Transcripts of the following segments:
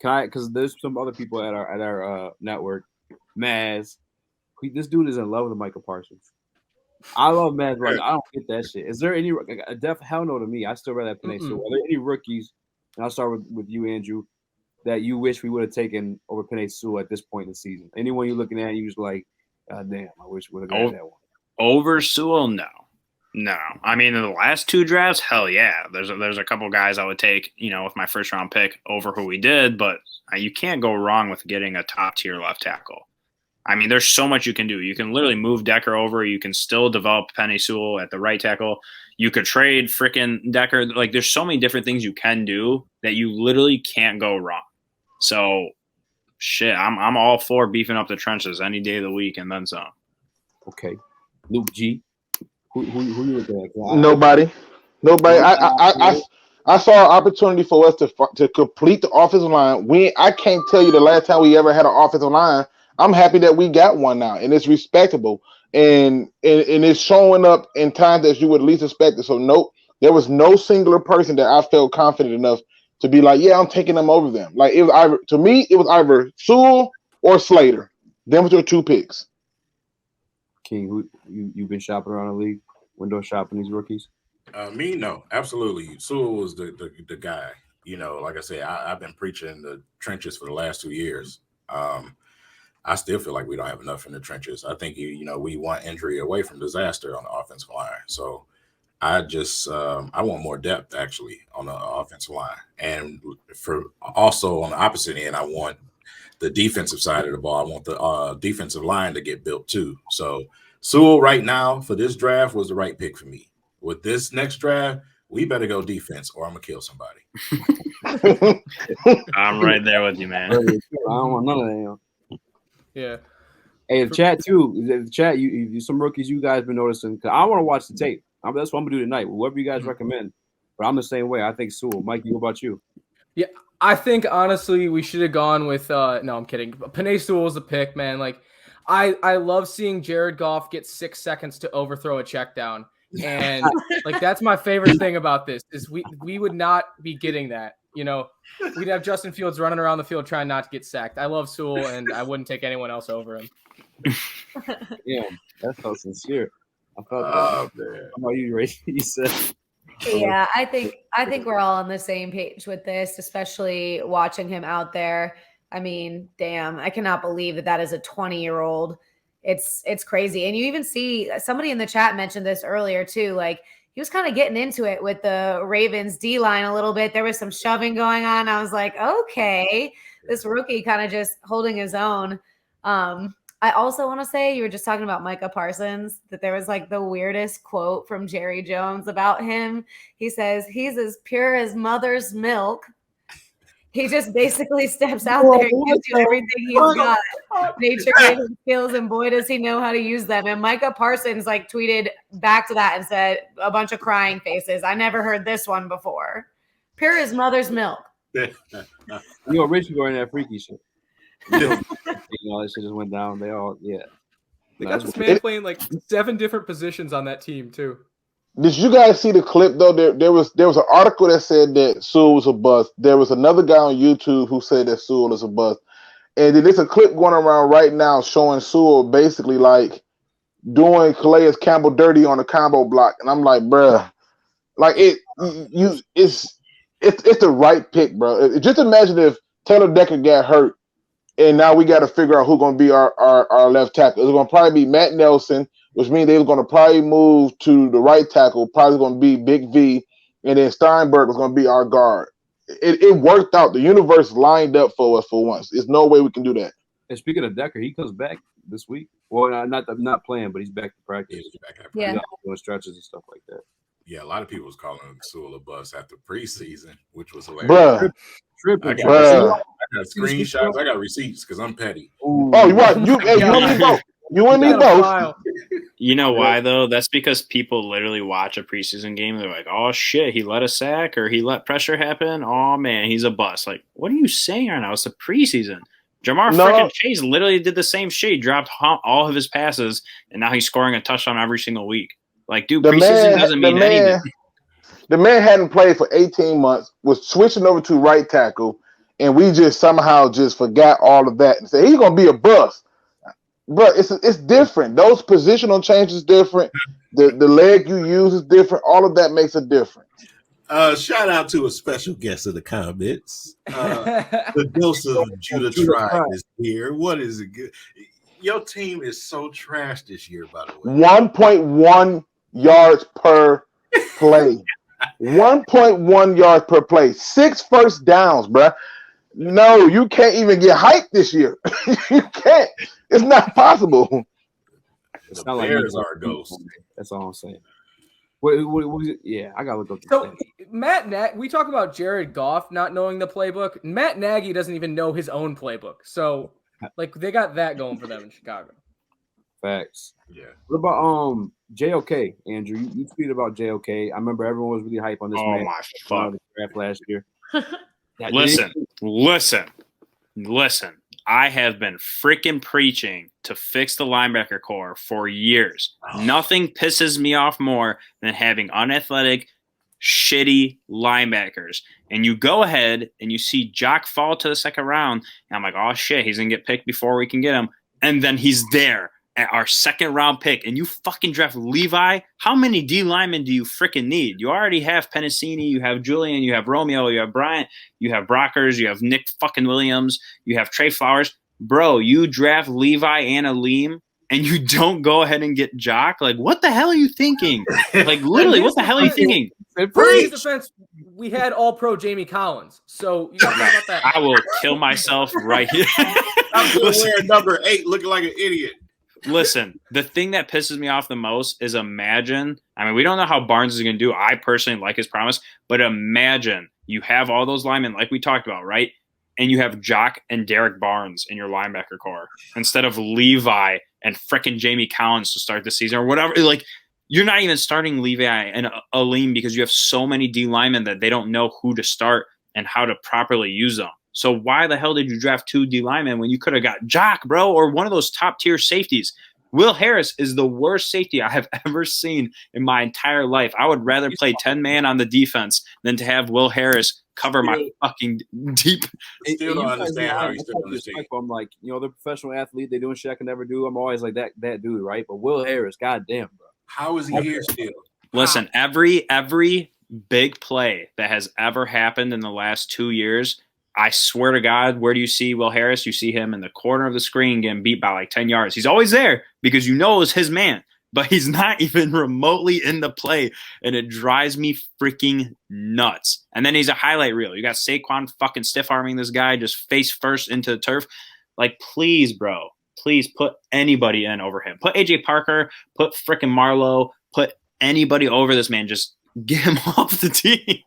Can I? Because there's some other people at our network. Maz, this dude is in love with Michael Parsons. I love Maz, but I don't get that shit. Is there any a def? Hell no to me. I still rather have Penei Sewell. Are there any rookies? And I'll start with you, Andrew, that you wish we would have taken over Penei Sewell at this point in the season. Anyone you're looking at, you're just like, God damn, I wish we would have got that one. Over Sewell, no. I mean, in the last 2 drafts, hell yeah. There's a couple guys I would take, with my first round pick over who we did, but you can't go wrong with getting a top tier left tackle. I mean, there's so much you can do. You can literally move Decker over. You can still develop Penei Sewell at the right tackle. You could trade freaking Decker. Like, there's so many different things you can do that you literally can't go wrong. So, shit, I'm all for beefing up the trenches any day of the week and then some. Okay, Luke G. Who you looking at? Nobody. I saw an opportunity for us to complete the offensive line. I can't tell you the last time we ever had an offensive line. I'm happy that we got one now, and it's respectable, and it's showing up in times that you would least expect it. So nope, there was no singular person that I felt confident enough to be like, yeah, I'm taking them over them. Like, it was either Sewell or Slater. Them were the 2 picks. King, who you've been shopping around the league, window shopping these rookies? Me, no, absolutely. Sewell was the guy. Like I said, I've been preaching the trenches for the last 2 years. I still feel like we don't have enough in the trenches. I think we want injury away from disaster on the offensive line. So I just I want more depth actually on the offensive line, and for also on the opposite end, I want the defensive side of the ball. I want the defensive line to get built too. So Sewell right now for this draft was the right pick for me. With this next draft, we better go defense or I'm gonna kill somebody. I'm right there with you, man. I don't want none of that. Yeah. Hey, the chat too. The chat, you some rookies you guys been noticing. Cause I want to watch the tape. That's what I'm gonna do tonight. Whoever you guys recommend. But I'm the same way. I think Sewell. Mike, what about you? Yeah, I think honestly we should have gone with no, I'm kidding. Penei Sewell was the pick, man. Like, I love seeing Jared Goff get 6 seconds to overthrow a check down. And like, that's my favorite thing about this is we would not be getting that. We'd have Justin Fields running around the field trying not to get sacked. I love Sewell, and I wouldn't take anyone else over him. Yeah, that's so sincere. I felt that. How about you, Ray? You said. Yeah, I think we're all on the same page with this, especially watching him out there. I mean, damn, I cannot believe that is a 20-year-old. It's crazy. And you even see somebody in the chat mentioned this earlier too. Like, he was kind of getting into it with the Ravens D-line a little bit. There was some shoving going on. I was like, okay, this rookie kind of just holding his own. I also want to say, you were just talking about Micah Parsons, that there was like the weirdest quote from Jerry Jones about him. He says, he's as pure as mother's milk. He just basically steps out there and gives you everything he's got. Nature gave him skills, and boy, does he know how to use them. And Micah Parsons like tweeted back to that and said a bunch of crying faces. I never heard this one before. Pure as mother's milk. Rich going that freaky shit. That shit just went down. They all, yeah. They got this man playing like 7 different positions on that team too. Did you guys see the clip though? There was an article that said that Sewell was a bust. There was another guy on YouTube who said that Sewell is a bust. And there's a clip going around right now showing Sewell basically like doing Calais Campbell dirty on a combo block. And I'm like, bruh, like it's the right pick, bro. Just imagine if Taylor Decker got hurt and now we got to figure out who's going to be our left tackle. It's going to probably be Matt Nelson, which means they're going to probably move to the right tackle, probably going to be Big V, and then Steinberg was going to be our guard. It worked out. The universe lined up for us for once. There's no way we can do that. And speaking of Decker, he comes back this week. Well, not playing, but he's back to practice. Yeah, doing stretches and stuff like that. Yeah, a lot of people was calling Sewell a bust after preseason, which was hilarious. Bruh. I got screenshots. I got receipts because I'm petty. Ooh. Oh, you and me both. You and me both. You know why, though? That's because people literally watch a preseason game and they're like, oh, shit, he let a sack or he let pressure happen. Oh, man, he's a bust. Like, what are you saying right now? It's the preseason. Jamar freaking Chase literally did the same shit. He dropped all of his passes, and now he's scoring a touchdown every single week. Like, dude, preseason doesn't mean anything. The man hadn't played for 18 months, was switching over to right tackle, and we just somehow just forgot all of that and say he's gonna be a bust. But it's different. Those positional changes different. The leg you use is different. All of that makes a difference. Shout out to a special guest in the comments. The dose of Judah Tribe is here. What is it good? Your team is so trash this year, by the way. 1.1 yards per play. 1.1 yards per play. 6 first downs, bruh. No, you can't even get hyped this year. You can't. It's not possible. It's The not like Bears are a ghost. That's all I'm saying. What is it? Yeah, I gotta look up. So we talk about Jared Goff not knowing the playbook. Matt Nagy doesn't even know his own playbook. So like they got that going for them in Chicago. Facts. Yeah. What about JOK, Andrew? You tweeted about JOK. I remember everyone was really hype on this man. My fuck. The draft last year. Listen. I have been freaking preaching to fix the linebacker core for years. Nothing pisses me off more than having unathletic, shitty linebackers. And you go ahead and you see Jock fall to the second round, and I'm like, oh shit, he's gonna get picked before we can get him. And then he's there at our second round pick, and you fucking draft Levi. How many D linemen do you freaking need? You already have Penei, you have Julian, you have Romeo, you have Bryant, you have Brockers, you have Nick fucking Williams, you have Trey Flowers. Bro, you draft Levi and Aleem, and you don't go ahead and get Jock? Like, what the hell are you thinking? Like, literally, what the hell are you thinking? In his defense, we had all-pro Jamie Collins. So you got to think about that. I will kill myself right here. I'm wearing number 8 looking like an idiot. Listen, the thing that pisses me off the most is imagine. I mean, we don't know how Barnes is going to do. I personally like his promise, but imagine you have all those linemen like we talked about, right? And you have Jock and Derek Barnes in your linebacker core instead of Levi and frickin' Jamie Collins to start the season or whatever. Like, you're not even starting Levi and Aleem because you have so many D linemen that they don't know who to start and how to properly use them. So why the hell did you draft 2 D linemen when you could have got Jock, bro, or one of those top tier safeties? Will Harris is the worst safety I have ever seen in my entire life. I would rather play 10-man on the defense than to have Will Harris cover my fucking deep. I still don't understand how he's still on the team. I'm like, they're professional athlete. They're doing shit I can never do. I'm always like that dude, right? But Will Harris, goddamn, bro. How is he here still? Listen, every big play that has ever happened in the last 2 years, I swear to God, where do you see Will Harris? You see him in the corner of the screen getting beat by like 10 yards. He's always there because it's his man, but he's not even remotely in the play, and it drives me freaking nuts. And then he's a highlight reel. You got Saquon fucking stiff-arming this guy just face first into the turf. Like, please, bro, please put anybody in over him. Put A.J. Parker, put freaking Marlowe, put anybody over this man. Just get him off the team.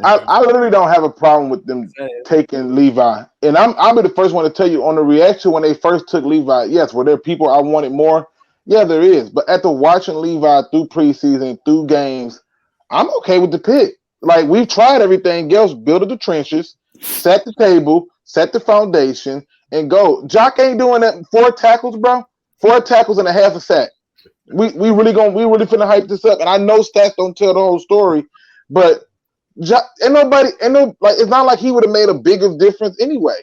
I literally don't have a problem with them taking Levi. And I'll be the first one to tell you on the reaction when they first took Levi, yes, were there people I wanted more? Yeah, there is. But after watching Levi through preseason, through games, I'm okay with the pick. Like, we've tried everything else, build the trenches, set the table, set the foundation, and go. Jock ain't doing that. 4 tackles, bro. 4 tackles and a half a sack. We really finna hype this up. And I know stats don't tell the whole story, but it's not like he would have made a bigger difference anyway.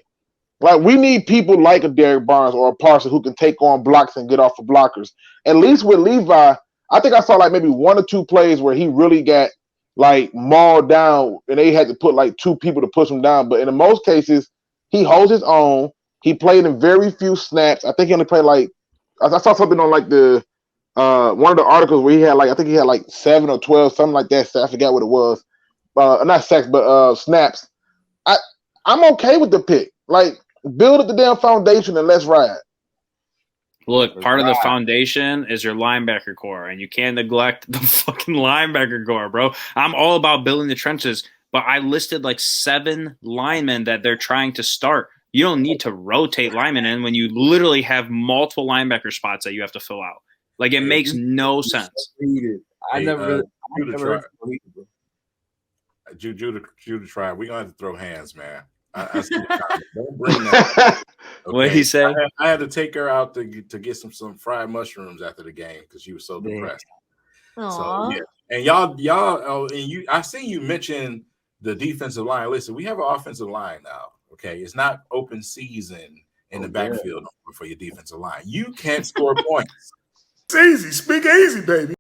Like, we need people like a Derek Barnes or a Parsons who can take on blocks and get off of blockers. At least with Levi, I think I saw like maybe 1 or 2 plays where he really got like mauled down and they had to put like 2 people to push him down. But in most cases, he holds his own. He played in very few snaps. I think he only played like, I saw something on like the one of the articles where he had like 7 or 12, something like that. So I forgot what it was. Not sacks, but snaps. I'm okay with the pick. Like, build up the damn foundation and let's ride. Look, part of the foundation is your linebacker core, and you can't neglect the fucking linebacker core, bro. I'm all about building the trenches, but I listed like 7 linemen that they're trying to start. You don't need to rotate linemen in when you literally have multiple linebacker spots that you have to fill out. Like, it makes no sense. Judah Tribe. We're gonna have to throw hands, man. I see the comment. Don't bring that. Okay? What did he say? I had to take her out to get some fried mushrooms after the game because she was so depressed. Aww. So yeah, and y'all, and you. I see you mention the defensive line. Listen, we have an offensive line now. Okay, it's not open season in the backfield for your defensive line. You can't score points. It's easy. Speak easy, baby.